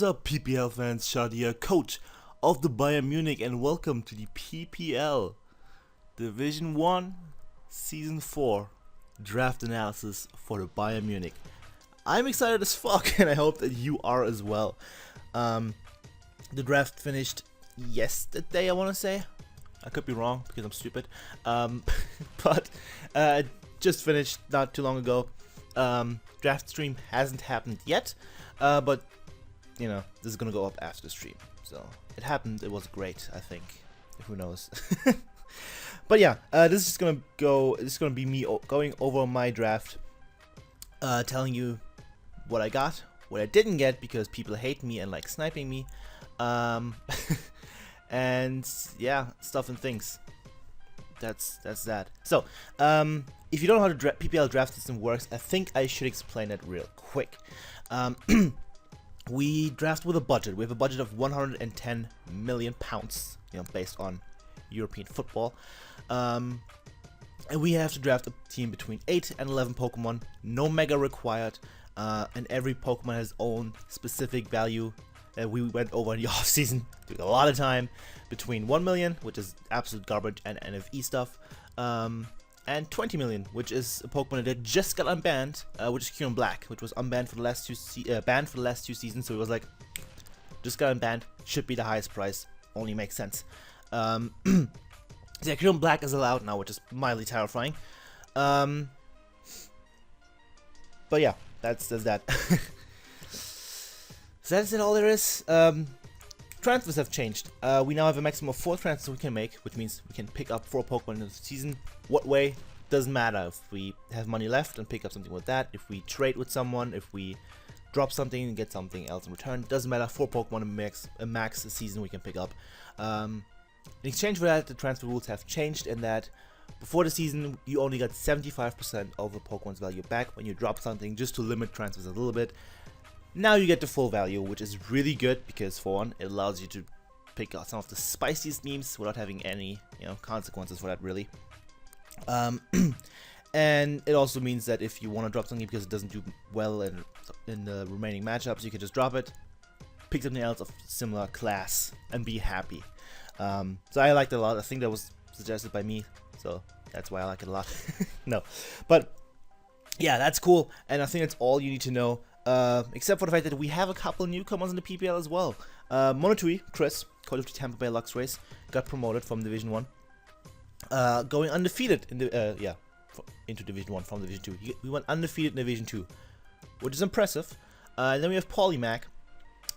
is up, PPL fans? Shadi here, coach of the Bayern Munich, and welcome to the PPL Division 1 Season 4 draft analysis for the Bayern Munich. I'm excited as fuck, and I hope that you are as well. The draft finished yesterday, I want to say. I could be wrong because I'm stupid. But it just finished not too long ago. Draft stream hasn't happened yet, but you know, this is gonna go up after the stream. So it happened. It was great, I think. Who knows? But yeah, this is gonna go. This is gonna be me going over my draft, telling you what I got, what I didn't get because people hate me and like sniping me, and yeah, stuff and things. That's that. So, if you don't know how the PPL draft system works, I think I should explain it real quick. We draft with a budget. We have a budget of 110 million pounds, you know, based on European football. And we have to draft a team between 8 and 11 Pokemon, no mega required, and every Pokemon has its own specific value. We went over in the off season, took a lot of time, between 1 million, which is absolute garbage and NFE stuff, and 20 million, which is a Pokemon that just got unbanned, which is Kyurem Black, which was unbanned for the last banned for the last two seasons. So it was like, just got unbanned, should be the highest price, only makes sense. So yeah, Kyurem Black is allowed now, which is mildly terrifying. But yeah, that's that. So that's it, all there is. Transfers have changed. We now have a maximum of 4 transfers we can make, which means we can pick up 4 Pokemon in the season. What way? Doesn't matter. If we have money left and pick up something with that, if we trade with someone, if we drop something and get something else in return, doesn't matter. 4 Pokemon a max a season we can pick up. In exchange for that, the transfer rules have changed in that before the season, you only got 75% of the Pokemon's value back when you drop something, just to limit transfers a little bit. Now you get the full value, which is really good because for one, it allows you to pick out some of the spiciest memes without having any, you know, consequences for that really. And it also means that if you want to drop something because it doesn't do well in the remaining matchups, you can just drop it, pick something else of similar class, and be happy. So I liked it a lot. I think that was suggested by me, so that's why I like it a lot. No, but yeah, that's cool, and I think that's all you need to know. Except for the fact that we have a couple of newcomers in the PPL as well. Monotui, Chris, coach of the Tampa Bay Lux race, got promoted from Division 1. Going undefeated in the, into Division 1 from Division 2. We went undefeated in Division 2, which is impressive. And then we have Polymac,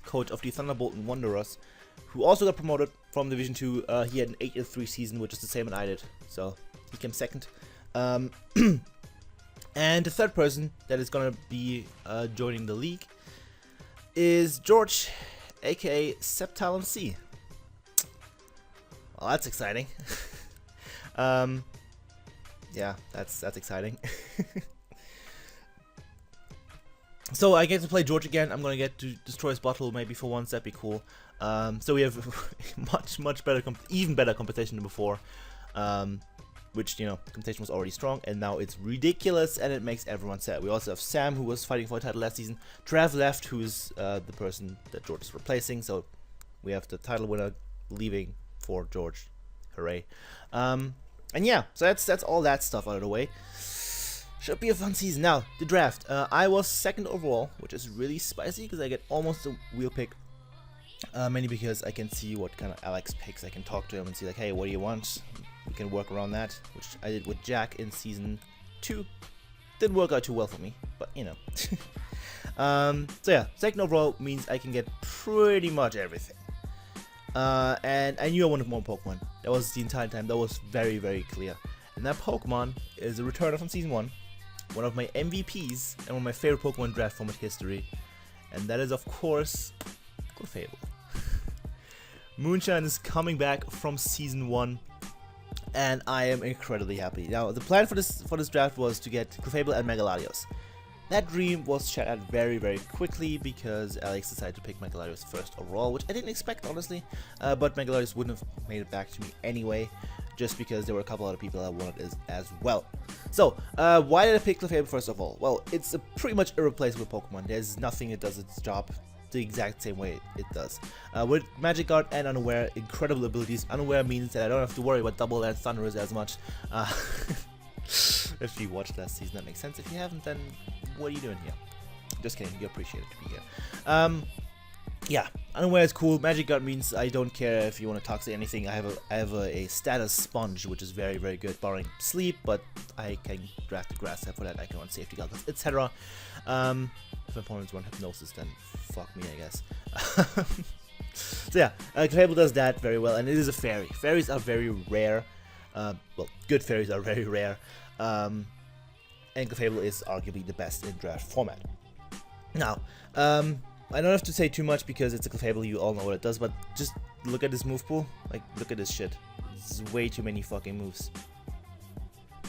coach of the Thunderbolt and Wanderers, who also got promoted from Division 2. He had an 8-3 season, which is the same as I did, so he came second. And the third person that is going to be joining the league is George, aka Septalon C. Well, that's exciting. Yeah, that's exciting. So I get to play George again. I'm gonna get to destroy his bottle maybe for once. That'd be cool. So we have much better, even better competition than before. Which, you know, competition was already strong, and now it's ridiculous, and it makes everyone sad. We also have Sam, who was fighting for a title last season. Trav left, who is the person that George is replacing, so we have the title winner leaving for George. Hooray. And yeah, so that's all that stuff out of the way. Should be a fun season. Now, the draft. I was second overall, which is really spicy, because I get almost a wheel pick. Mainly because I can see what kind of Alex picks. I can talk to him and see like, hey, what do you want? We can work around that, which I did with Jack in Season 2. Didn't work out too well for me, but you know. So yeah, second overall means I can get pretty much everything. And I knew I wanted more Pokemon. That was the entire time. That was very, very clear. And that Pokemon is a returner from Season 1. One of my MVPs and one of my favorite Pokemon draft format history. And that is, of course, Clefable. Moonshine is coming back from Season 1. And I am incredibly happy. Now, the plan for this draft was to get Clefable and Latios. That dream was shattered very, very quickly because Alex decided to pick Latios first overall, which I didn't expect, honestly. But Latios wouldn't have made it back to me anyway, just because there were a couple other people I wanted as well. So, why did I pick Clefable first of all? Well, it's a pretty much irreplaceable Pokemon. There's nothing that does its job the exact same way it does. With Magic Guard and Unaware, incredible abilities. Unaware means that I don't have to worry about double and thunders as much. If you watched last season, that makes sense. If you haven't, then what are you doing here? Just kidding, you appreciate it to be here. Yeah, Unaware is cool. Magic Guard means I don't care if you want to toxic anything. I have a status sponge, which is very, very good, barring sleep, but I can draft the grass for that. I can run safety goggles, etc. If opponents run hypnosis, then fuck me, I guess. So yeah, Clefable does that very well, and it is a fairy. Fairies are very rare. Well, good fairies are very rare. And Clefable is arguably the best in draft format. Now, I don't have to say too much because it's a Clefable, you all know what it does, but just look at this move pool. Like, look at this shit. This is way too many fucking moves.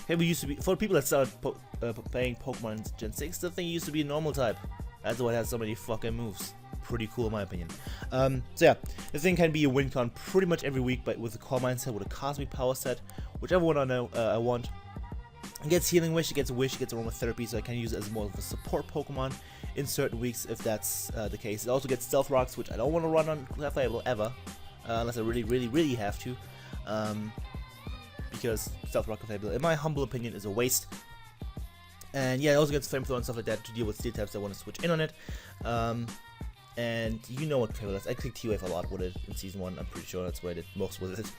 Clefable used to be, for people that started playing Pokemon in Gen 6, the thing used to be a normal type. That's why it has so many fucking moves. Pretty cool in my opinion. So yeah, the thing can be a win con pretty much every week, but with a core mindset, with a cosmic power set, whichever one I want. It gets Healing Wish, it gets Wish, it gets Aromatherapy, so I can use it as more of a support Pokemon in certain weeks if that's the case. It also gets Stealth Rocks, which I don't want to run on Clefable ever, unless I really have to, because Stealth Rock Clefable, in my humble opinion, is a waste. And yeah, it also gets Flamethrower and stuff like that to deal with Steel types that want to switch in on it. And you know what Clefable is. I clicked T-Wave a lot with it in Season 1, I'm pretty sure that's why I did most with it.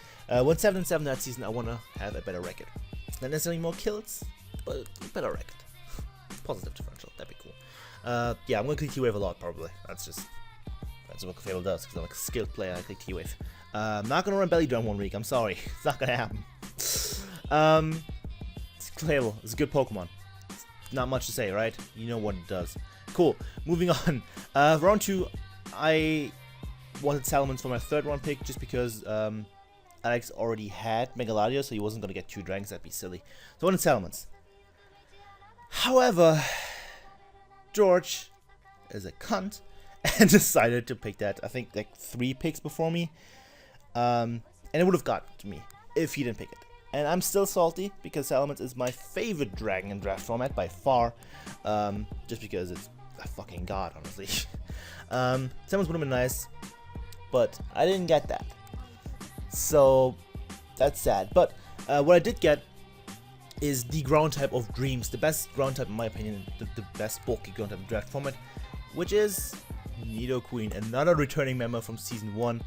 Went 7-7 that season, I want to have a better record. Not necessarily more kills, but a better record. Positive differential, that'd be cool. Yeah, I'm going to click T-Wave a lot, probably. That's what Clefable does, because I'm like a skilled player, I click T-Wave. I'm not going to run Belly Drum one week, I'm sorry. It's not going to happen. Clefable is a good Pokemon. Not much to say, right? You know what it does. Cool. Moving on. Round 2, I wanted Salamence for my third round pick just because Alex already had Mega Latios, so he wasn't going to get 2 Dragons. That'd be silly. So I wanted Salamence. However, George is a cunt and decided to pick that, I think, like 3 picks before me. And it would have gotten to me if he didn't pick it. And I'm still salty because Salamence is my favorite dragon in draft format by far. Just because it's a fucking god, honestly. Salamence would have been nice, but I didn't get that. So that's sad. But what I did get is the ground type of Dreams. The best ground type, in my opinion, the best bulky ground type in draft format, which is Nidoqueen, another returning member from Season 1.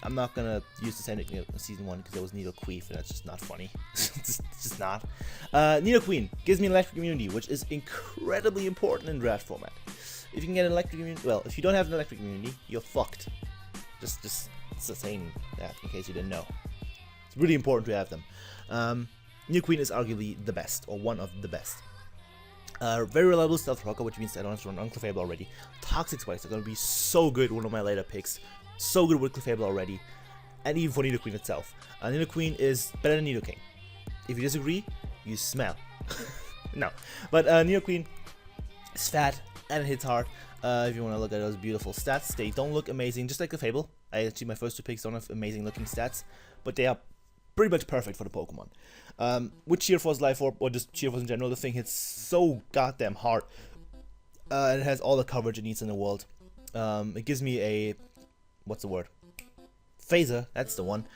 I'm not gonna use the same nickname in Season 1 because it was Nidoqueen, and that's just not funny. it's just not. Nidoqueen gives me an electric immunity, which is incredibly important in draft format. If you can get an electric immunity, well, if you don't have an electric immunity, you're fucked. Just saying that in case you didn't know. It's really important to have them. Nidoqueen is arguably the best, or one of the best. Very reliable Stealth Rocker, which means I don't have to run on Clefable already. Toxic Spikes are going to be so good, one of my later picks. So good with Clefable already. And even for Nidoqueen itself. Nidoqueen is better than Nidoking. If you disagree, you smell. No. But Nidoqueen is fat and it hits hard. If you want to look at those beautiful stats, they don't look amazing, just like Clefable. I actually, my first 2 picks don't have amazing looking stats, but they are pretty much perfect for the Pokemon. With Sheer Force, Life Orb, or just Sheer Force in general, the thing hits so goddamn hard. And it has all the coverage it needs in the world. It gives me a, what's the word? Phaser, that's the one.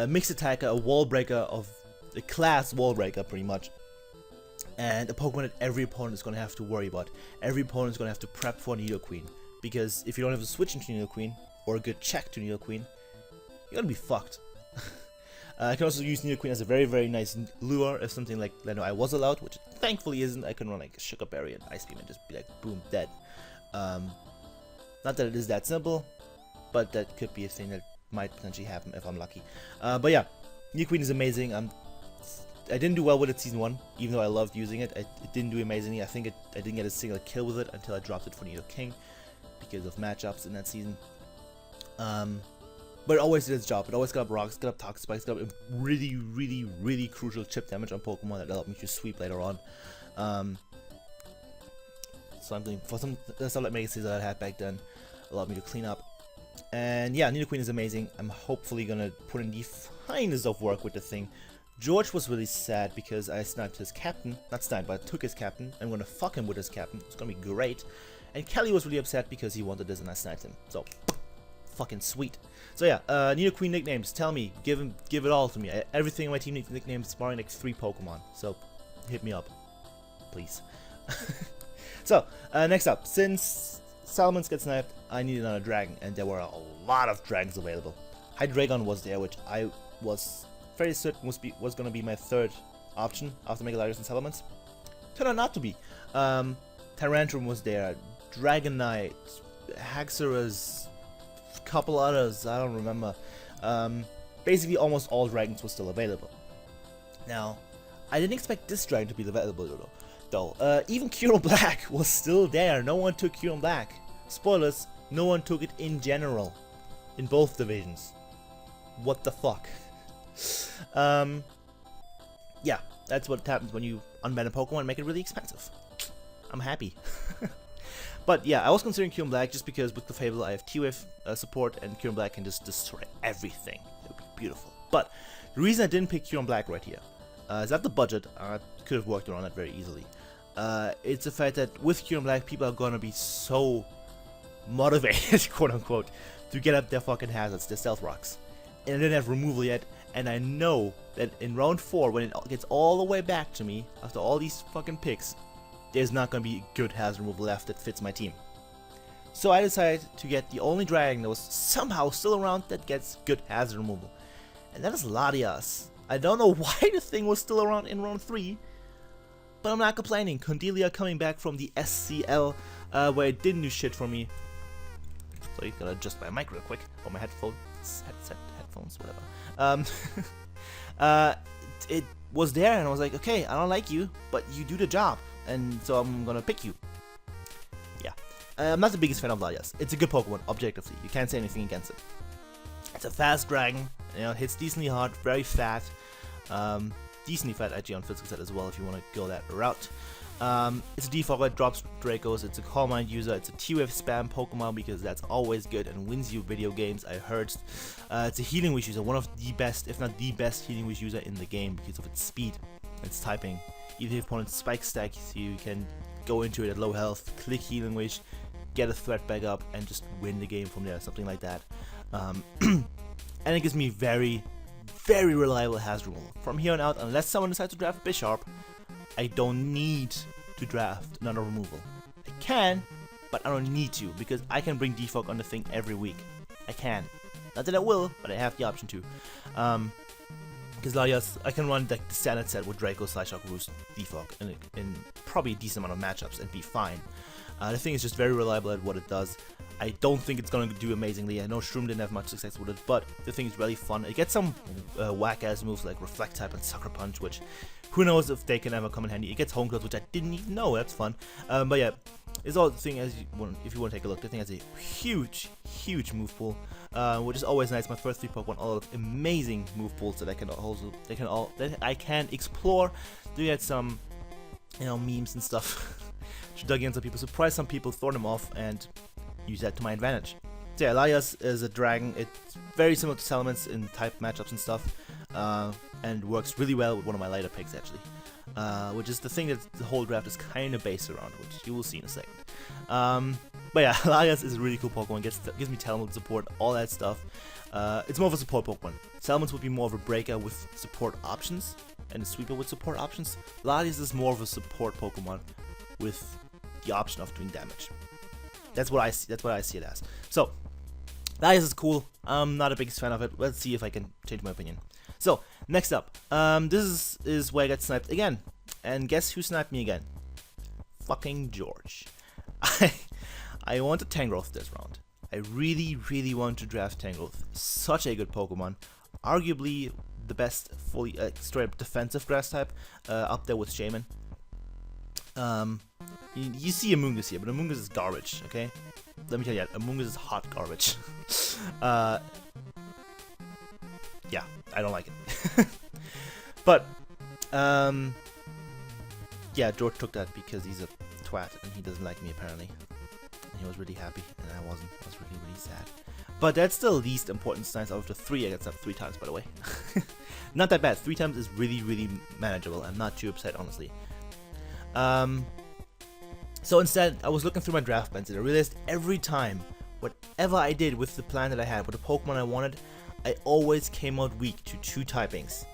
Mixed attacker, a wall breaker of a class wall breaker, pretty much. And a Pokemon that every opponent is going to have to worry about. Every opponent is going to have to prep for Nidoqueen. Because if you don't have a switch into Nidoqueen, or a good check to Nidoqueen, you're going to be fucked. I can also use Nidoqueen as a very, very nice lure if something like I was allowed, which it thankfully isn't. I can run like a Sugar Berry and Ice Beam and just be like, boom, dead. Not that it is that simple, but that could be a thing that might potentially happen if I'm lucky. But yeah, Nidoqueen is amazing. I didn't do well with it Season 1, even though I loved using it. It didn't do amazingly. I think I didn't get a single kill with it until I dropped it for Nidoking because of matchups in that season. But it always did its job. It always got up rocks, got up toxic spikes, got up really, really, really crucial chip damage on Pokemon that allowed me to sweep later on. So I'm doing for some stuff like Mega Caesar that I had back then, allowed me to clean up. And yeah, Nidoqueen is amazing. I'm hopefully gonna put in the finest of work with the thing. George was really sad because I sniped his captain. Not sniped, but I took his captain. I'm gonna fuck him with his captain. It's gonna be great. And Kelly was really upset because he wanted this and I sniped him. So, fucking sweet. So yeah, Nidoqueen nicknames. Tell me, give it all to me. Everything in my team needs nicknames, barring like 3 Pokemon. So, hit me up, please. So, next up, since Salamence gets sniped, I need another dragon, and there were a lot of dragons available. Hydreigon was there, which I was very certain was going to be my 3rd option after Mega Latios and Salamence. Turned out not to be. Tyrantrum was there, Dragonite, Haxorus, a couple others, I don't remember. Basically almost all dragons were still available. Now, I didn't expect this dragon to be available though. Even Cure Black was still there. No one took Cure Black. Spoilers, no one took it in general. In both divisions. What the fuck? Yeah, that's what happens when you unban a Pokemon and make it really expensive. I'm happy. But yeah, I was considering Cure Black just because with Clefable I have T-Wave support and Cure Black can just destroy everything. It would be beautiful. But the reason I didn't pick Cure Black right here is that the budget. I could have worked around that very easily. It's the fact that with Cure Black, people are gonna be so motivated, quote unquote, to get up their fucking hazards, their stealth rocks. And I didn't have removal yet, and I know that in round 4, when it gets all the way back to me, after all these fucking picks, there's not gonna be good hazard removal left that fits my team. So I decided to get the only dragon that was somehow still around that gets good hazard removal. And that is Latios. I don't know why the thing was still around in round 3, but I'm not complaining. Condelia coming back from the SCL, where it didn't do shit for me. So you gotta adjust my mic real quick, or my headphones, whatever. It was there, and I was like, okay, I don't like you, but you do the job, and so I'm gonna pick you. Yeah, I'm not the biggest fan of Latios. It's a good Pokemon, objectively. You can't say anything against it. It's a fast dragon, you know, hits decently hard, very fat. Decently fat actually on physical set as well if you want to go that route. It's a default, it drops Dracos, it's a Calm Mind user, it's a T-Wave spam Pokemon because that's always good and wins you video games, I heard. It's a Healing Wish user, one of the best, if not the best Healing Wish user in the game because of its speed, its typing. Even if opponent's Spike Stack, you can go into it at low health, click Healing Wish, get a threat back up, and just win the game from there, something like that. And it gives me very reliable hazard removal. From here on out, unless someone decides to draft Bisharp, I don't need to draft another removal. I can, but I don't need to, because I can bring Defog on the thing every week. I can. Not that I will, but I have the option to. Because Latios, I can run like the standard set with Draco, Slyshock, Roost, Defog in probably a decent amount of matchups and be fine. The thing is just very reliable at what it does. I don't think it's going to do amazingly. I know Shroom didn't have much success with it, but the thing is really fun. It gets some whack-ass moves like Reflect Type and Sucker Punch, which who knows if they can ever come in handy. It gets Home Clothes, which I didn't even know. That's fun. But yeah, it's all the thing as if you want to take a look. The thing has a huge move pool, which is always nice. My first 3 Pokemon, all of amazing move pools that I can explore. Do get some, you know, memes and stuff. To dug in some people, surprise some people, throw them off, and use that to my advantage. So yeah, Latios is a dragon. It's very similar to Salamence in type matchups and stuff, and works really well with one of my later picks actually, which is the thing that the whole draft is kind of based around, which you will see in a second. But yeah, Latios is a really cool Pokemon. Gives me Talmud support, all that stuff. It's more of a support Pokemon. Salamence would be more of a breaker with support options, and a sweeper with support options. Latios is more of a support Pokemon with the option of doing damage. That's what I see. That's what I see it as. So, Latios is cool. I'm not a biggest fan of it. Let's see if I can change my opinion. So, next up, this is where I got sniped again. And guess who sniped me again? Fucking George. I want a Tangrowth this round. I really want to draft Tangrowth. Such a good Pokemon. Arguably the best fully straight up defensive grass type, up there with Shaman. You see Amoonguss here, but Amoonguss is garbage, okay? Let me tell you that, Amoonguss is hot garbage. Yeah, I don't like it. But, yeah, George took that because he's a twat and he doesn't like me apparently. And he was really happy, and I wasn't. I was really sad. But that's the least important stance out of the 3. I got snapped 3 times, by the way. Not that bad. 3 times is really manageable. I'm not too upset, honestly. So instead, I was looking through my draft plans and I realized every time, whatever I did with the plan that I had, with the Pokemon I wanted, I always came out weak to 2 typings.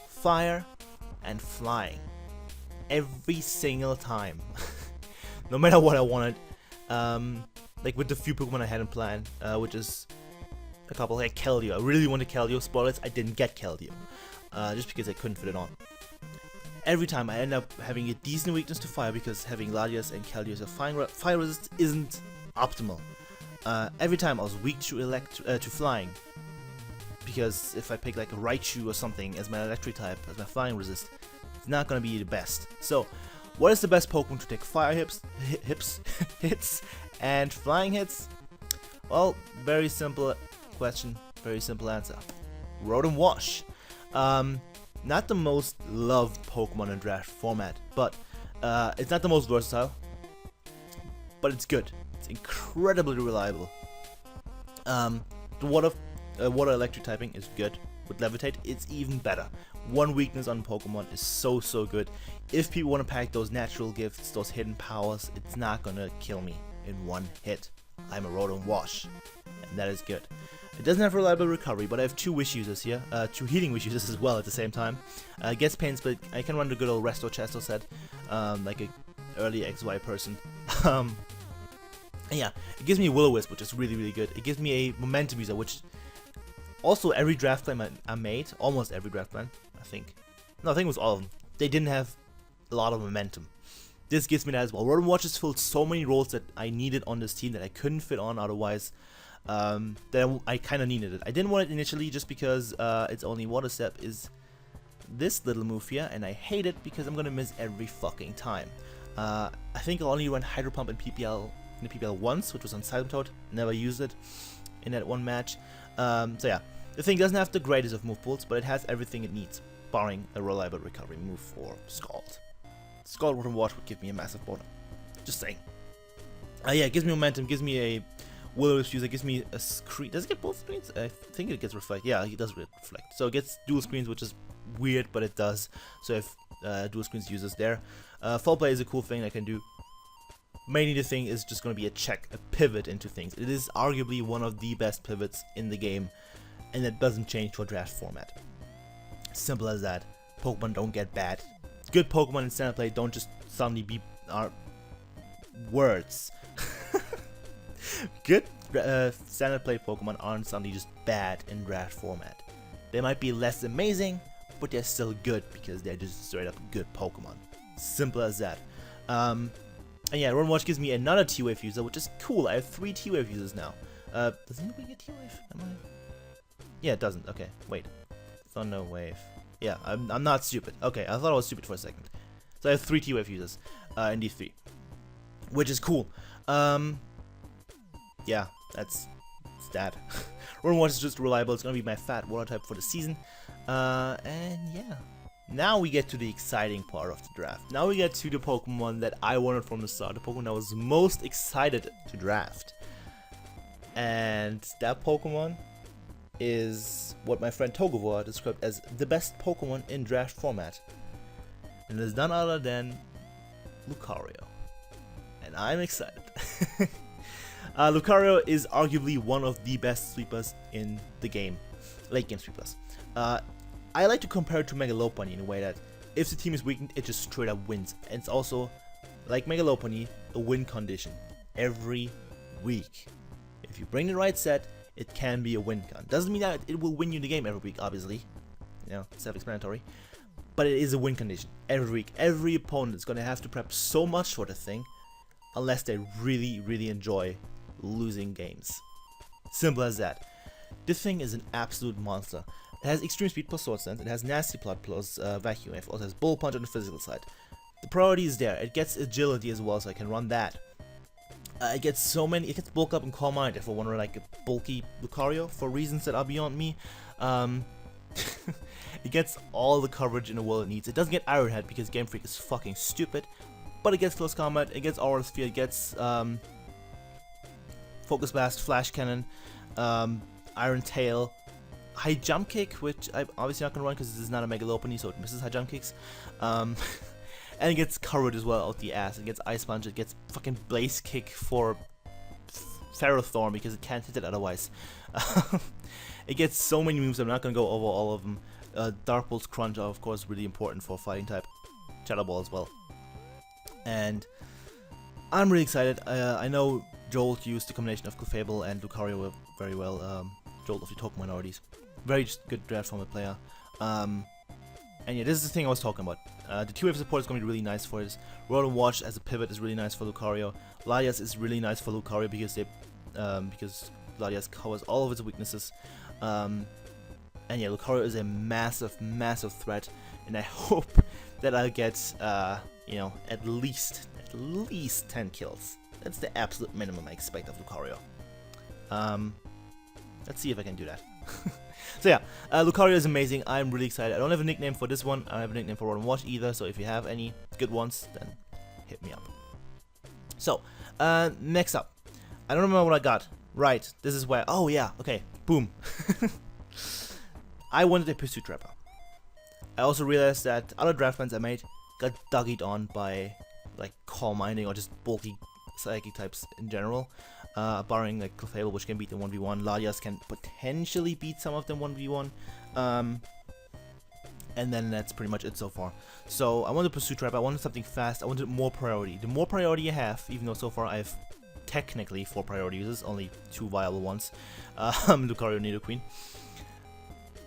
Fire and Flying. Every single time. No matter what I wanted. Like with the few Pokemon I had in plan, which is a couple, like Keldeo. I really wanted Keldeo. Spoilers, I didn't get Keldeo. Just because I couldn't fit it on. Every time I end up having a decent weakness to fire because having Latios and Keldeo as a fire resist isn't optimal. Every time I was weak to flying, because if I pick like a Raichu or something as my electric type, as my flying resist, it's not gonna be the best. So, what is the best Pokemon to take fire hits and flying hits? Well, very simple question, very simple answer. Rotom-Wash. Not the most loved Pokemon in draft format, but it's not the most versatile, but it's good. It's incredibly reliable. The water electric typing is good. With Levitate, it's even better. One weakness on Pokemon is so good. If people want to pack those natural gifts, those hidden powers, it's not gonna kill me in one hit. I'm a Rotom-Wash, and that is good. It doesn't have reliable recovery, but I have 2 wish users here, 2 healing wish users as well at the same time. Gets pains, but I can run the good old Resto Chesto set, like a early XY person. Yeah, it gives me a Will-O-Wisp, which is really good. It gives me a Momentum user, which also every draft plan I made, almost every draft plan, I think. No, I think it was all of them. They didn't have a lot of momentum. This gives me that as well. Rotom-Wash has filled so many roles that I needed on this team that I couldn't fit on otherwise. That I kind of needed it. I didn't want it initially just because its only water step is this little move here, and I hate it because I'm gonna miss every fucking time. I think I'll only run Hydro Pump in the PPL once, which was on Toad. Never used it in that one match. So yeah, the thing doesn't have the greatest of move pools, but it has everything it needs, barring a reliable recovery move for Scald. Scald Rotom-Wash would give me a massive bonus. Just saying. Yeah, it gives me momentum, gives me a Will-O-Wisp user, gives me a screen. Does it get both screens? I think it gets reflect. Yeah, it does reflect. So it gets dual screens, which is weird, but it does. So if dual screens users there. Fall play is a cool thing I can do. Mainly the thing is just going to be a pivot into things. It is arguably one of the best pivots in the game, and it doesn't change for draft format. Simple as that. Pokemon don't get bad. Good Pokemon in standard play don't just suddenly be words. Good standard play Pokemon aren't suddenly just bad in draft format. They might be less amazing, but they're still good because they're just straight up good Pokemon. Simple as that. And yeah, Rotom-Wash gives me another T-Wave user, which is cool. I have 3 T-Wave users now. Does anybody get T-Wave? Yeah, it doesn't. Okay, wait. Thunder Wave. Yeah, I'm not stupid. Okay, I thought I was stupid for a second. So I have 3 T-Wave users in these 3, which is cool. Yeah, that's that. Rotom-Wash is just reliable. It's gonna be my fat water type for the season. And yeah. Now we get to the exciting part of the draft. Now we get to the Pokemon that I wanted from the start. The Pokemon I was most excited to draft. And that Pokemon is what my friend Togovor described as the best Pokemon in draft format. And it is none other than Lucario. And I'm excited. Lucario is arguably one of the best sweepers in the game. Late game sweepers. I like to compare it to Mega Lopunny in a way that if the team is weakened, it just straight up wins. And it's also, like Mega Lopunny, a win condition every week. If you bring the right set, it can be a win con. Doesn't mean that it will win you the game every week, obviously. You know, self-explanatory. But it is a win condition every week. Every opponent is going to have to prep so much for the thing, unless they really enjoy losing games. Simple as that. This thing is an absolute monster. It has extreme speed plus sword stance, it has nasty plot plus vacuum, it also has bullet punch on the physical side. The priority is there, it gets agility as well, so I can run that. It gets bulk up and calm mind if I want to like a bulky Lucario for reasons that are beyond me. It gets all the coverage in the world it needs. It doesn't get Iron Head because Game Freak is fucking stupid, but it gets close combat, it gets Aura Sphere, it gets Focus Blast, Flash Cannon, Iron Tail, High Jump Kick, which I'm obviously not going to run because this is not a Mega Lopunny, so it misses High Jump Kicks. And And it gets covered as well out the ass. It gets Ice Punch, it gets fucking Blaze Kick for Ferrothorn because it can't hit it otherwise. It gets so many moves, I'm not gonna go over all of them. Dark Bolt's Crunch are of course really important for fighting type. Shadow Ball as well. And I'm really excited. I know Jolt used the combination of Clefable and Lucario very well. Jolt of the Token Minorities. Very good draft format player. And yeah, this is the thing I was talking about. The 2-wave support is going to be really nice for this. Rotom-Wash as a pivot is really nice for Lucario. Latios is really nice for Lucario because Latios covers all of its weaknesses. And yeah, Lucario is a massive, massive threat, and I hope that I'll get, you know, at least 10 kills. That's the absolute minimum I expect of Lucario. Let's see if I can do that. So yeah, Lucario is amazing. I'm really excited. I don't have a nickname for this one. I don't have a nickname for Rotom-Wash either, so if you have any good ones, then hit me up. So, next up. I don't remember what I got. Right, this is where... Oh yeah, okay, boom. I wanted a Pursuit Trapper. I also realized that other draft plans I made got duggied on by like Calm Minding or just bulky psychic types in general. Barring like Clefable, which can beat them 1v1. Latios can potentially beat some of them 1v1. And then that's pretty much it so far. So I wanted Pursuit Trap, I wanted something fast, I wanted more priority. The more priority you have, even though so far I have technically 4 priority users, only 2 viable ones, Lucario and Nidoqueen.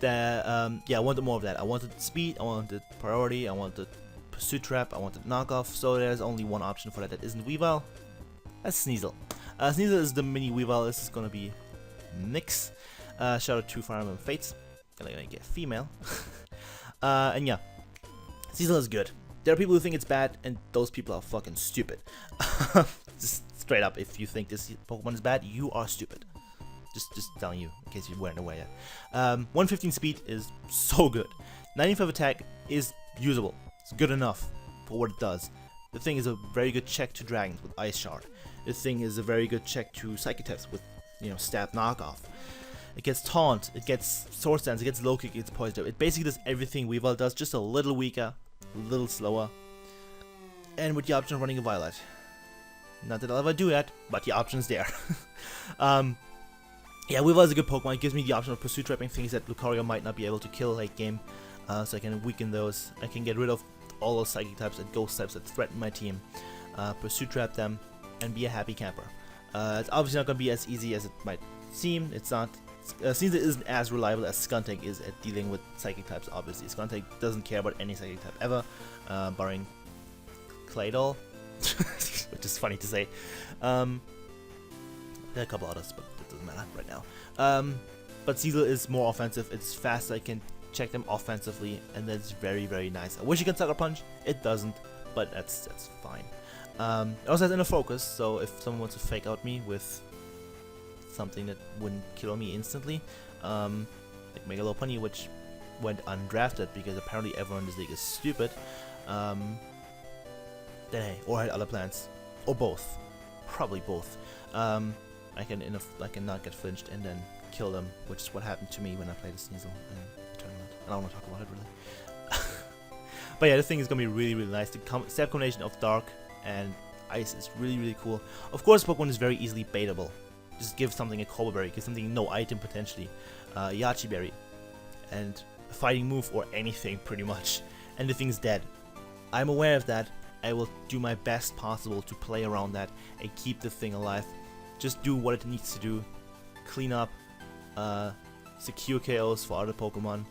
Yeah, I wanted more of that. I wanted speed, I wanted priority, I wanted Pursuit Trap, I wanted knockoff, so there's only one option for that isn't Weavile. That's Sneasel. Sneasel is the mini Weavile. This is gonna be Nyx. Shout out to Fire Emblem Fates. Gonna get a female. And yeah, Sneasel is good. There are people who think it's bad, and those people are fucking stupid. Just straight up, if you think this Pokemon is bad, you are stupid. Just telling you, in case you weren't aware yet. 115 speed is so good. 95 attack is usable. It's good enough for what it does. The thing is a very good check to dragons with Ice Shard. This thing is a very good check to Psychic types with, you know, Stab Knockoff. It gets Taunt, it gets Sword Stance, it gets Low Kick, it gets Poison. It basically does everything Weavile does, just a little weaker, a little slower, and with the option of running a Violet. Not that I'll ever do that, but the option's there. Yeah, Weavile is a good Pokemon. It gives me the option of Pursuit Trapping things that Lucario might not be able to kill late game, so I can weaken those. I can get rid of all those Psychic types and Ghost types that threaten my team, Pursuit Trap them, and be a happy camper. It's obviously not going to be as easy as it might seem. It's not. Sneasel isn't as reliable as Skuntank is at dealing with Psychic types, obviously. Skuntank doesn't care about any Psychic type ever, barring Claydol, which is funny to say. There are a couple others, but it doesn't matter right now. But Sneasel is more offensive. It's fast. I can check them offensively, and that's very, very nice. I wish it could Sucker Punch. It doesn't, but that's fine. It also has Inner Focus, so if someone wants to fake out me with something that wouldn't kill me instantly, like Mega Lopunny, which went undrafted because apparently everyone in this league is stupid, then hey, or had other plans, or both, probably both. I can not get flinched and then kill them, which is what happened to me when I played the Sneasel in the tournament. I don't want to talk about it really. But yeah, this thing is gonna be really, really nice. The stab combination of Dark and Ice is really, really cool. Of course, Pokemon is very easily baitable. Just give something a Cobble Berry, give something no item potentially, Yachi Berry, and a fighting move or anything pretty much, and the thing's dead. I'm aware of that. I will do my best possible to play around that and keep the thing alive. Just do what it needs to do. Clean up, secure KOs for other Pokemon,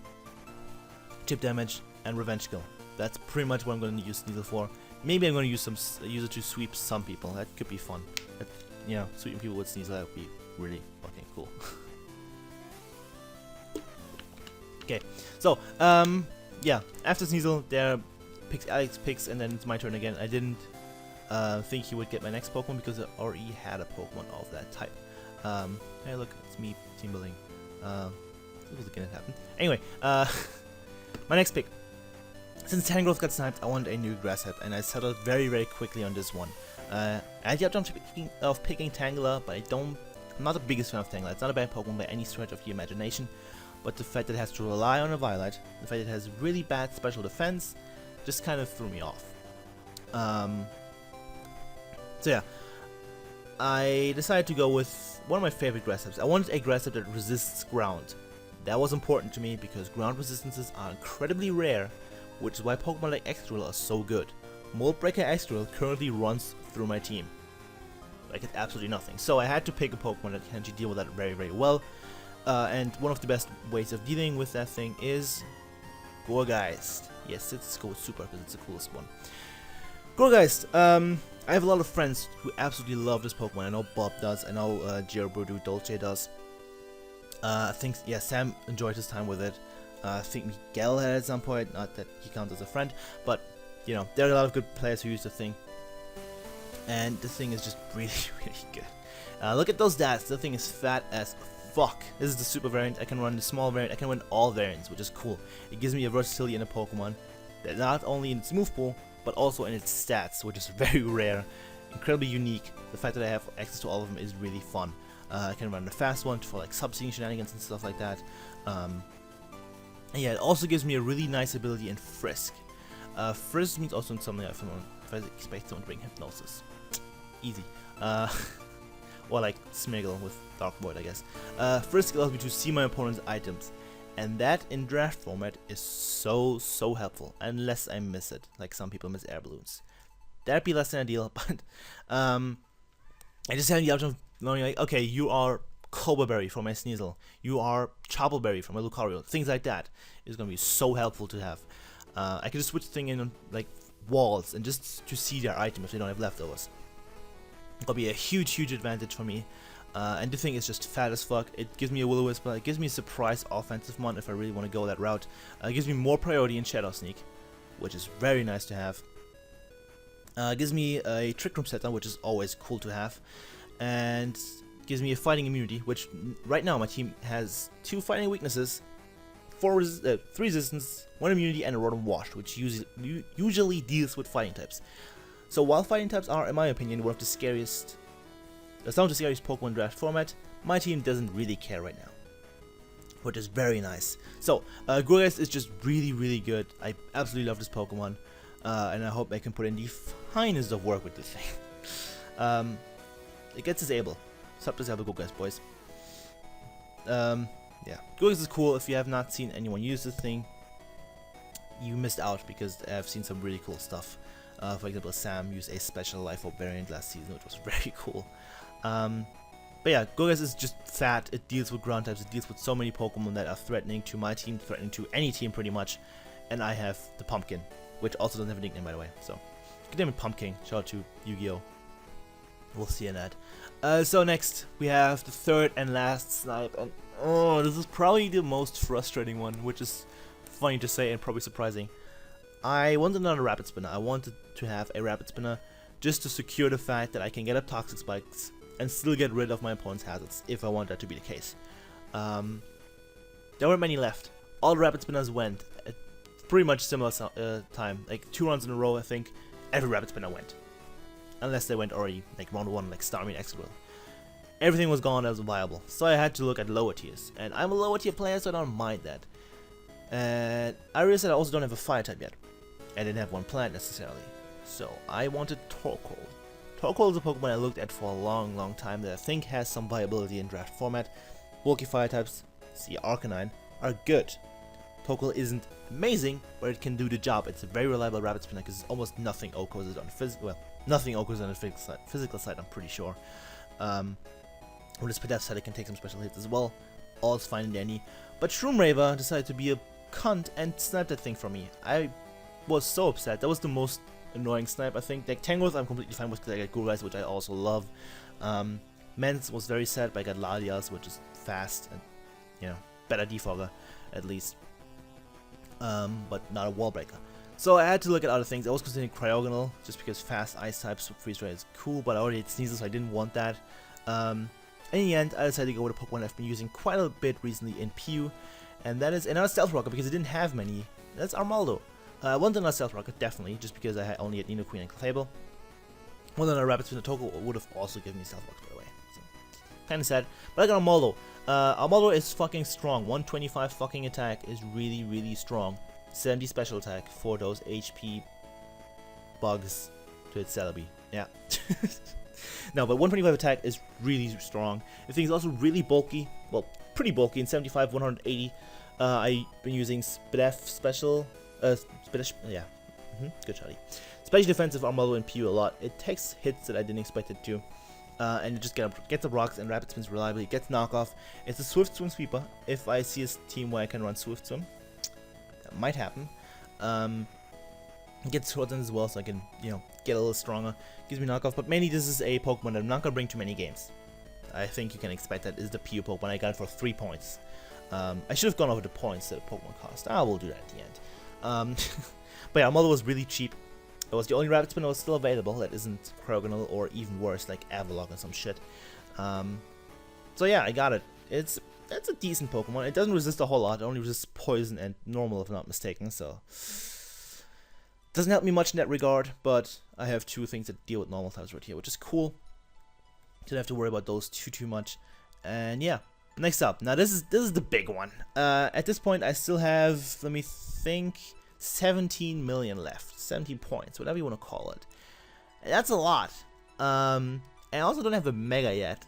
chip damage, and revenge skill. That's pretty much what I'm going to use Sneasel for. Maybe I'm going to use it to sweep some people. That could be fun. You know, sweeping people with Sneasel, that would be really fucking cool. Okay, so yeah, after Sneasel, there picks Alex picks, and then it's my turn again. I didn't think he would get my next Pokemon because I already had a Pokemon of that type. Hey, look, it's me team building. It was gonna happen. Anyway, my next pick. Since Tangrowth got sniped, I wanted a new grass type, and I settled very, very quickly on this one. I had the option of picking Tangela, but I'm not the biggest fan of Tangela. It's not a bad Pokemon by any stretch of the imagination, but the fact that it has to rely on a Violet, the fact that it has really bad special defense, just kind of threw me off. So yeah, I decided to go with one of my favorite grass types. I wanted a grass type that resists ground. That was important to me because ground resistances are incredibly rare, which is why Pokemon like Excadrill are so good. Mold Breaker Excadrill currently runs through my team. Like it's absolutely nothing. So I had to pick a Pokemon that can actually deal with that very, very well. And one of the best ways of dealing with that thing is Gourgeist. Yes, it's called Super because it's the coolest one. Gourgeist. I have a lot of friends who absolutely love this Pokemon. I know Bob does. I know Gerbrudu Dolce does. I think, yeah, Sam enjoyed his time with it. I think Miguel had at some point. Not that he counts as a friend, but you know, there are a lot of good players who use the thing. And the thing is just really, really good. Look at those stats. The thing is fat as fuck. This is the super variant. I can run the small variant. I can run all variants, which is cool. It gives me a versatility in a Pokemon that not only in its move pool, but also in its stats, which is very rare, incredibly unique. The fact that I have access to all of them is really fun. I can run the fast one for like sub-seeing shenanigans and stuff like that. And yeah, it also gives me a really nice ability in Frisk. Frisk means also something if I expect someone to bring Hypnosis. Easy. Or like Smeargle with Dark Void, I guess. Frisk allows me to see my opponent's items. And that in draft format is so helpful, unless I miss it, like some people miss air balloons. That'd be less than ideal, but I just had the option of knowing like, okay, you are Cobra Berry from my Sneasel, you are Chapel Berry from my Lucario, things like that is gonna be so helpful to have. I can just switch the thing in on like walls and just to see their item if they don't have leftovers. It'll be a huge advantage for me. And the thing is just fat as fuck. It gives me a Will-O-Wisp, it gives me a surprise offensive mon if I really want to go that route. It gives me more priority in Shadow Sneak, which is very nice to have. It gives me a Trick Room setup, which is always cool to have. And gives me a fighting immunity, which right now my team has 2 fighting weaknesses, 3 resistance, 1 immunity, and a Rotom-Wash, which usually deals with fighting types. So while fighting types are, in my opinion, one of the scariest, some of the scariest Pokemon draft format, my team doesn't really care right now, which is very nice. So Gourgeist is just really good. I absolutely love this Pokemon, and I hope I can put in the finest of work with this thing. It gets disabled. Sub-disable Gourgeist, boys. Yeah, Gourgeist is cool. If you have not seen anyone use this thing, you missed out because I've seen some really cool stuff. For example, Sam used a special Life Orb variant last season, which was very cool. But yeah, Gourgeist is just fat. It deals with ground types. It deals with so many Pokemon that are threatening to my team, threatening to any team pretty much. And I have the Pumpkin, which also doesn't have a nickname, by the way. So you can name it Pumpkin. Shout out to Yu-Gi-Oh! We'll see in that. So next we have the third and last snipe, and oh, this is probably the most frustrating one, which is funny to say and probably surprising. I wanted another Rapid Spinner. I wanted to have a Rapid Spinner just to secure the fact that I can get up Toxic Spikes and still get rid of my opponent's hazards, if I want that to be the case. There weren't many left. All the Rapid Spinners went at pretty much similar time, like 2 runs in a row. I think every Rapid Spinner went, unless they went already like round 1, like Starmie and Excadrill. Everything was gone as viable, so I had to look at lower tiers, and I'm a lower tier player, so I don't mind that. And I realized that I also don't have a Fire type yet. I didn't have one plant necessarily, so I wanted Torkoal. Torkoal is a Pokemon I looked at for a long time that I think has some viability in draft format. Bulky Fire types, see Arcanine, are good. Torkoal isn't amazing, but it can do the job. It's a very reliable Rapid Spinner because almost nothing OHKOs it on physical. Well, nothing OHKOs on the physical side. I'm pretty sure. With its Pedef side, it can take some special hits as well. All's fine and dandy. But Shroomraver decided to be a cunt and sniped that thing from me. I was so upset. That was the most annoying snipe, I think. Like Tangrowth, I'm completely fine with because I got Gourgeist, which I also love. Mence was very sad, but I got Latios, which is fast and, you know, better defogger at least. But not a wall breaker. So I had to look at other things. I was considering Cryogonal, just because fast ice types with freeze ray is cool, but I already had Sneasel, so I didn't want that. In the end, I decided to go with a Pokemon I've been using quite a bit recently in PU, and that is another Stealth Rocket because it didn't have many. That's Armaldo. I wanted another Stealth Rocket, definitely, just because I only had Nidoqueen and Clefable. Wanted another Rapid Spinner. Torkoal would have also given me Stealth Rocket, by the way. So, kinda sad. But I got Armaldo. Armaldo is fucking strong. 125 fucking attack is really strong. 70 special attack for those HP bugs to hit Celebi. Yeah. No, but 125 attack is really strong. The thing is also really bulky. Well, pretty bulky. In 75, 180. I've been using Spidef special. Yeah. Good shotty. Special defensive Armaldo and PU a lot. It takes hits that I didn't expect it to. And it just gets up rocks and rapid spins reliably. It gets knockoff. It's a Swift Swim sweeper. If I see a team where I can run Swift Swim, that might happen. It gets short as well, so I can, get a little stronger. Gives me knockoff, but mainly this is a Pokemon that I'm not gonna bring too many games. I think you can expect that is the PU Pokemon. I got it for 3 points. I should have gone over the points that Pokemon cost. We'll do that at the end. But yeah, Armaldo was really cheap. It was the only rapid spin that was still available that isn't Crogonal or even worse, like Avalok or some shit. So yeah, I got it. It's a decent Pokemon. It doesn't resist a whole lot. It only resists poison and normal, if I'm not mistaken. So doesn't help me much in that regard. But I have 2 things that deal with normal types right here, which is cool. Don't have to worry about those too much. And yeah, next up. Now this is the big one. At this point, I still have, let me think, 17 million left. 17 points, whatever you want to call it. And that's a lot. And I also don't have a Mega yet.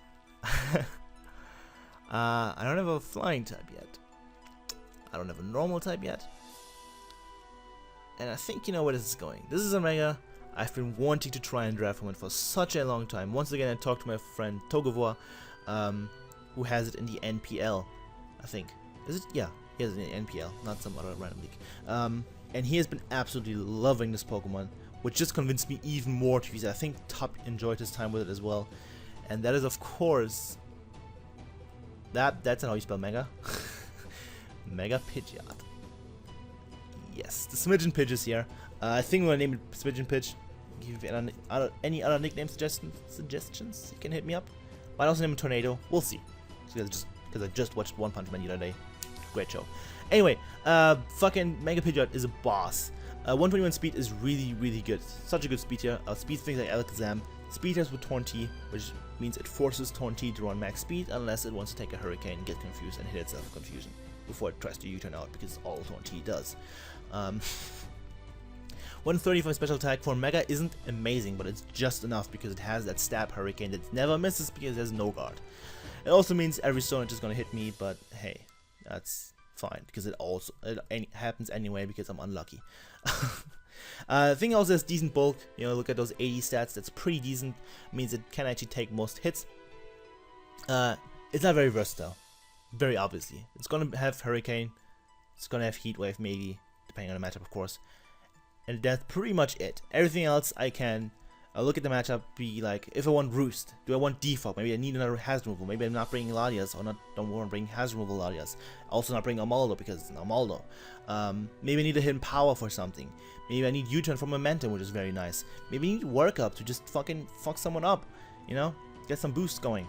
I don't have a Flying type yet. I don't have a Normal type yet. And I think you know where this is going. This is a Mega I've been wanting to try and draft from it for such a long time. Once again, I talked to my friend Togovoa, who has it in the NPL, I think. Is it? Yeah, he has it in the NPL, not some other random league. And he has been absolutely loving this Pokemon, which just convinced me even more to use it. I think Top enjoyed his time with it as well. And that is, of course, that's how you spell Mega. Mega Pidgeot. Yes, the Smidgen Pidge is here. I think we're gonna name it Smidgen Pidge. Give any other nickname suggestions, you can hit me up. Might also name it Tornado. We'll see. Because I just watched One Punch Man the other day. Great show. Anyway, fucking Mega Pidgeot is a boss. 121 speed is really good. Such a good speed here. Speed things like Alakazam. Speed test with Taunty, which means it forces Taunty to run max speed unless it wants to take a Hurricane, get confused, and hit itself with Confusion before it tries to U-turn out, because all Taunty does. 135 special attack for Mega isn't amazing, but it's just enough because it has that stab Hurricane that never misses because there's no guard. It also means every Stone is gonna hit me, but hey, that's fine because it happens anyway because I'm unlucky. Thing also has decent bulk. Look at those 80 stats. That's pretty decent. Means it can actually take most hits. It's not very versatile. Very obviously, it's gonna have Hurricane. It's gonna have Heat Wave maybe, depending on the matchup, of course. And that's pretty much it. Everything else I can look at the matchup, be like, if I want Roost, do I want Defog? Maybe I need another Hazard removal. Maybe I'm not bringing Latios, or don't want to bring Hazard removal Latios. Also not bring Armaldo because it's an Armaldo. Maybe I need a hidden power for something. Maybe I need U-turn for momentum, which is very nice. Maybe I need Work Up to just fucking fuck someone up, get some boosts going.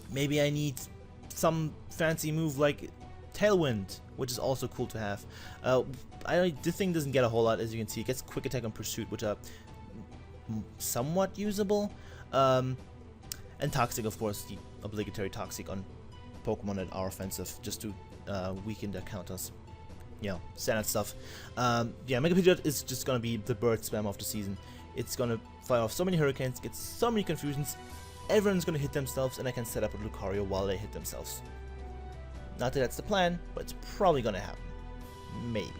Maybe I need some fancy move like Tailwind, which is also cool to have. This thing doesn't get a whole lot, as you can see. It gets Quick Attack and Pursuit, which are somewhat usable. And Toxic, of course, the obligatory Toxic on Pokemon that are offensive, just to weaken their counters. Standard stuff. Mega Pidgeot is just gonna be the bird spam of the season. It's gonna fire off so many Hurricanes, get so many confusions. Everyone's gonna hit themselves, and I can set up a Lucario while they hit themselves. Not that that's the plan, but it's probably gonna happen. Maybe.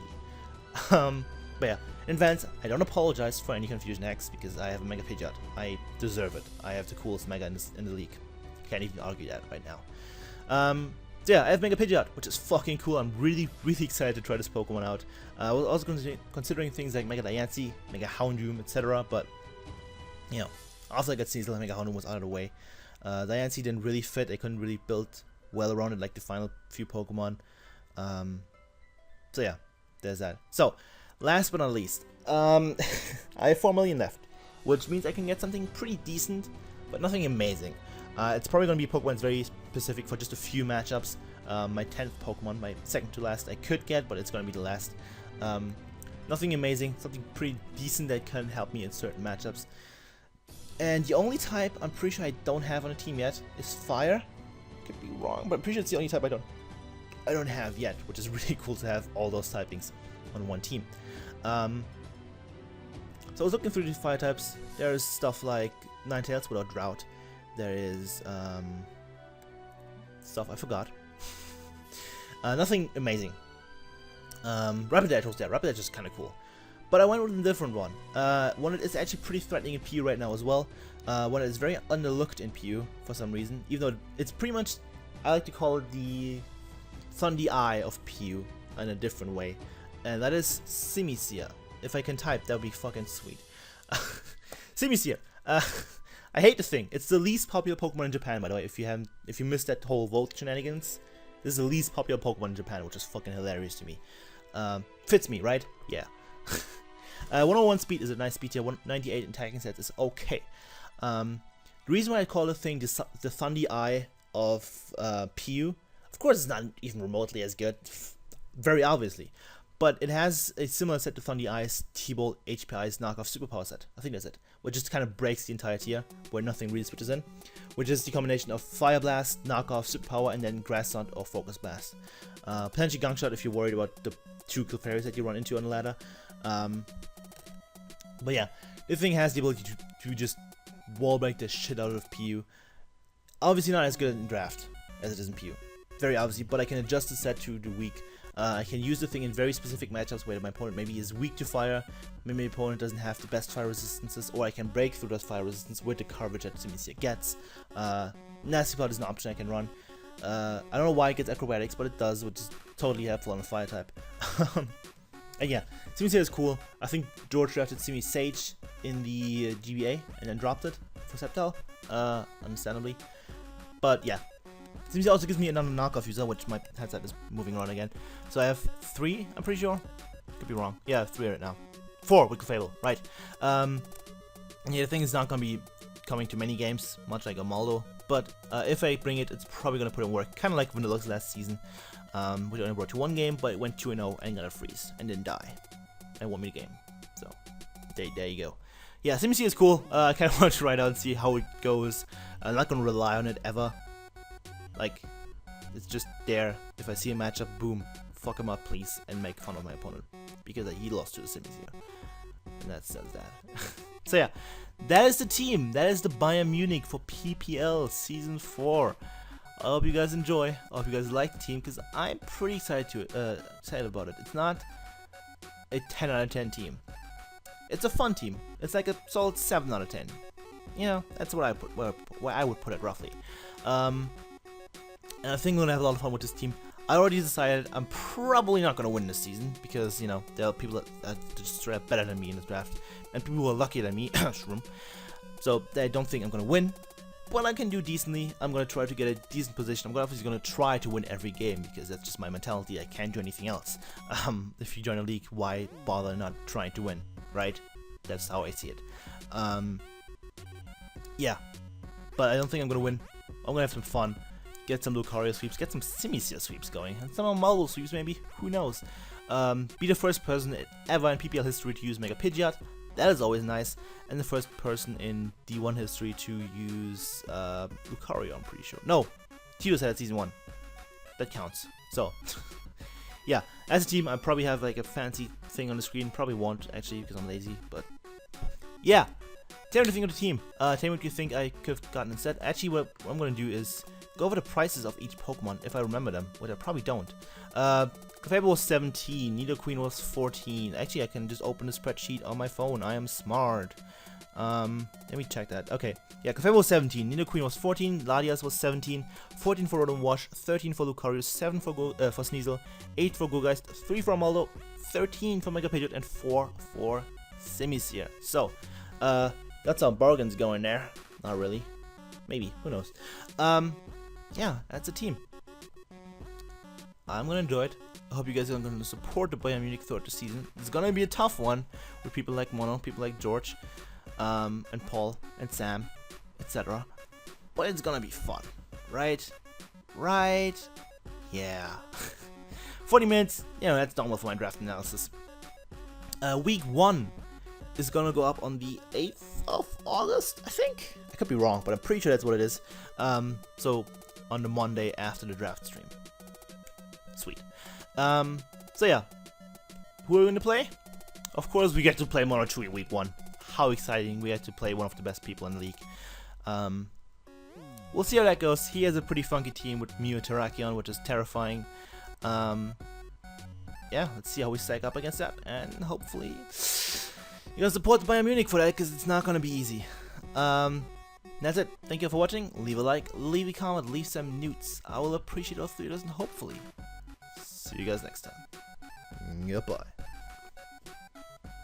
But yeah, in advance, I don't apologize for any Confusion X because I have a Mega Pidgeot. I deserve it. I have the coolest Mega in the league. Can't even argue that right now. So yeah, I have Mega Pidgeot, which is fucking cool. I'm really excited to try this Pokemon out. I was also considering things like Mega Diancie, Mega Houndoom, etc. But, after I got Sneasel, Mega Houndoom was out of the way. Diancie didn't really fit. I couldn't really build well around it like the final few Pokemon. So yeah, there's that. So, last but not least, I have 4 million left, which means I can get something pretty decent, but nothing amazing. It's probably going to be a Pokemon that's very specific for just a few matchups. My 10th Pokemon, my second to last, I could get, but it's going to be the last. Nothing amazing, something pretty decent that can help me in certain matchups. And the only type I'm pretty sure I don't have on a team yet is Fire. Could be wrong, but I'm pretty sure it's the only type I don't have yet, which is really cool to have all those typings on one team. So So I was looking through these fire types. There's stuff like Ninetales without Drought. There is stuff I forgot. Nothing amazing. Rapidash, yeah, Rapidash is kind of cool. But I went with a different one. One that is actually pretty threatening in PU right now as well. One that is very underlooked in PU for some reason. Even though it's pretty much, I like to call it the Thundy Eye of PU in a different way. And that is Simisear. If I can type, that would be fucking sweet. Simisear. I hate the thing. It's the least popular Pokemon in Japan, by the way. If you missed that whole vote shenanigans, this is the least popular Pokemon in Japan, which is fucking hilarious to me. Fits me, right? Yeah. 101 speed is a nice speed tier. 198 attacking stats is okay. The reason why I call the thing the Thundy Eye of PU, of course, it's not even remotely as good, very obviously. But it has a similar set to Thundy Eye's T-Bolt HPI's knockoff superpower set. I think that's it. Which just kind of breaks the entire tier, where nothing really switches in. Which is the combination of Fire Blast, knockoff superpower, and then Grass Stunt or Focus Blast. Potentially Gunk Shot if you're worried about the 2 Clefairies that you run into on the ladder. But yeah, this thing has the ability to just wall break the shit out of PU. Obviously not as good in draft as it is in PU. Very obviously, but I can adjust the set to the weak. I can use the thing in very specific matchups where my opponent maybe is weak to fire, maybe my opponent doesn't have the best fire resistances, or I can break through those fire resistance with the coverage that Simisear gets. Nasty Plot is an option I can run. I don't know why it gets acrobatics, but it does, which is totally helpful on a fire type. And yeah, Simisear is cool. I think George drafted Simisage in the GBA and then dropped it for Sceptile, understandably. But yeah. Simisear also gives me another knockoff user, which my headset is moving around again. So I have 3, I'm pretty sure. Could be wrong. Yeah, 3 right now. 4 with Clefable, right. Yeah, the thing is not going to be coming to many games, much like Armaldo. But if I bring it, it's probably going to put in work. Kind of like Vanillux last season, which only brought to 1 game, but it went 2-0 and got a freeze and didn't die. And won me the game. So, there you go. Yeah, Simisear is cool. I kind of want to try it out and see how it goes. I'm not going to rely on it ever. Like, it's just there. If I see a matchup, boom, fuck him up, please, and make fun of my opponent. Because he lost to the Simisear. And that says that. So yeah, that is the team. That is the Bayern Mewnich for PPL Season 4. I hope you guys enjoy. I hope you guys like the team, because I'm pretty excited about it. It's not a 10 out of 10 team. It's a fun team. It's like a solid 7 out of 10. You know, that's what where I would put it roughly. And I think I'm going to have a lot of fun with this team. I already decided I'm probably not going to win this season because, you know, there are people that are just straight up better than me in this draft. And people who are luckier than me. So I don't think I'm going to win. But I can do decently. I'm going to try to get a decent position. I'm obviously going to try to win every game because that's just my mentality. I can't do anything else. If you join a league, why bother not trying to win, right? That's how I see it. Yeah. But I don't think I'm going to win. I'm going to have some fun. Get some Lucario sweeps, get some Simisear sweeps going, and some Armaldo sweeps maybe, who knows. Be the first person ever in PPL history to use Mega Pidgeot, that is always nice, and the first person in D1 history to use Lucario, I'm pretty sure. No, Latios had it Season 1, that counts. So, yeah, as a team I probably have like a fancy thing on the screen, probably won't actually because I'm lazy, but yeah. Tell me what you think of the team, tell me what you think I could have gotten instead. Actually what I'm going to do is go over the prices of each Pokemon, if I remember them, which I probably don't. Clefable was 17, Nidoqueen was 14. Actually, I can just open the spreadsheet on my phone. I am smart. Let me check that. Okay, yeah, Clefable was 17, Nidoqueen was 14, Latios was 17, 14 for Rotom-Wash, 13 for Lucario, 7 for Sneasel, 8 for Gourgeist, 3 for Armaldo, 13 for Mega Pidgeot, and 4 for Simisear. So, got some bargains going there. Not really. Maybe, who knows. Yeah, that's a team. I'm gonna enjoy it. I hope you guys are gonna support the Bayern Munich throughout the season. It's gonna be a tough one with people like Mono, people like George, and Paul, and Sam, etc. But it's gonna be fun, right? Right? Yeah. 40 minutes, you know, that's done with my draft analysis. Week 1 is gonna go up on the 8th of August, I think. I could be wrong, but I'm pretty sure that's what it is. So on the Monday after the draft stream. Sweet. So yeah, who are we going to play? Of course we get to play Mono Chewy week 1. how exciting we had to play one of the best people in the league. We'll see how that goes. He has a pretty funky team with Mew and Terrakion, which is terrifying. Yeah, let's see how we stack up against that, and hopefully you're gonna support the Bayern Munich for that, because it's not gonna be easy. That's it. Thank you for watching. Leave a like, leave a comment, leave some newts. I will appreciate all 3 of those, and hopefully see you guys next time. Goodbye.